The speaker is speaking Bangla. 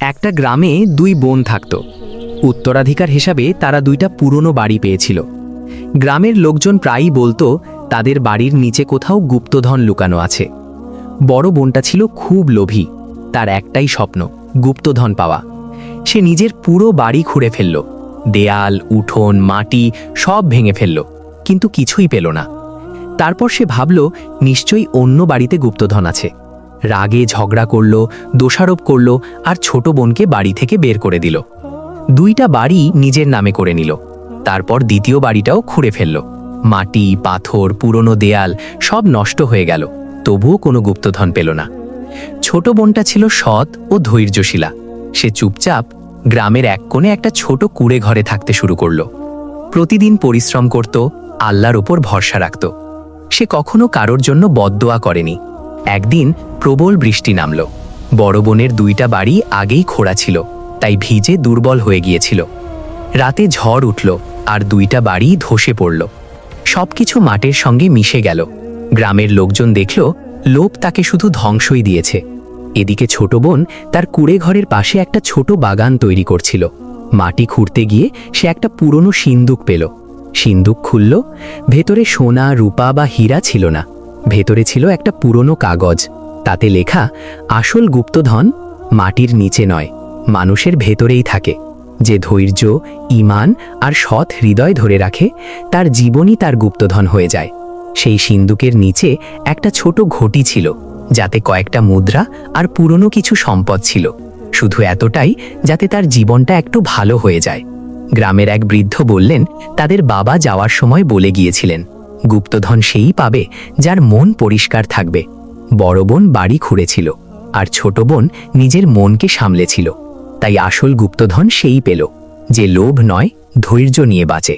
একটা গ্রামে দুই বোন থাকত। উত্তরাধিকার হিসাবে তারা দুইটা পুরনো বাড়ি পেয়েছিল। গ্রামের লোকজন প্রায়ই বলতো তাদের বাড়ির নিচে কোথাও গুপ্তধন লুকানো আছে। বড় বোনটা ছিল খুব লোভী। তার একটাই স্বপ্ন, গুপ্তধন পাওয়া। সে নিজের পুরো বাড়ি খুঁড়ে ফেলল, দেয়াল, উঠোন, মাটি সব ভেঙে ফেলল, কিন্তু কিছুই পেল না। তারপর সে ভাবল নিশ্চয়ই অন্য বাড়িতে গুপ্তধন আছে। রাগে ঝগড়া করল, দোষারোপ করল, আর ছোট বোনকে বাড়ি থেকে বের করে দিল। দুইটা বাড়ি নিজের নামে করে নিল। তারপর দ্বিতীয় বাড়িটাও খুঁড়ে ফেলল। মাটি, পাথর, পুরনো দেয়াল সব নষ্ট হয়ে গেল, তবুও কোনো গুপ্তধন পেল না। ছোট বোনটা ছিল সৎ ও ধৈর্যশীলা। সে চুপচাপ গ্রামের এক কোণে একটা ছোট কুঁড়ে ঘরে থাকতে শুরু করল। প্রতিদিন পরিশ্রম করত, আল্লাহর ওপর ভরসা রাখত। সে কখনো কারোর জন্য বদদোয়া করেনি। একদিন প্রবল বৃষ্টি নামল। বড় বোনের দুইটা বাড়ি আগেই খোঁড়া ছিল, তাই ভিজে দুর্বল হয়ে গিয়েছিল। রাতে ঝড় উঠল আর দুইটা বাড়ি ধসে পড়ল। সবকিছু মাটির সঙ্গে মিশে গেল। গ্রামের লোকজন দেখল লোভ তাকে শুধু ধ্বংসই দিয়েছে। এদিকে ছোট বোন তার কুঁড়ে ঘরের পাশে একটা ছোট বাগান তৈরি করছিল। মাটি খুঁড়তে গিয়ে সে একটা পুরনো সিন্দুক পেল। সিন্দুক খুলল। ভেতরে সোনা, রূপা বা হীরা ছিল না। ভেতরে ছিল একটা পুরনো কাগজ। তাতে লেখা, আসল গুপ্তধন মাটির নিচে নয়, মানুষের ভেতরেই থাকে। যে ধৈর্য, ঈমান আর সৎ হৃদয় ধরে রাখে, তার জীবনই তার গুপ্তধন হয়ে যায়। সেই সিন্দুকের নিচে একটা ছোট ঘটি ছিল, যাতে কয়েকটা মুদ্রা আর পুরনো কিছু সম্পদ ছিল, শুধু এতটাই যাতে তার জীবনটা একটু ভালো হয়ে যায়। গ্রামের এক বৃদ্ধ বললেন, তাদের বাবা যাওয়ার সময় বলে গিয়েছিলেন, গুপ্তধন সেই পাবে যার মন পরিষ্কার থাকবে। বড় বোন বাড়ি খুঁড়েছিল, আর ছোট বোন নিজের মনকে সামলেছিল। তাই আসল গুপ্তধন সেই পেল, যে লোভ নয়, ধৈর্য নিয়ে বাঁচে।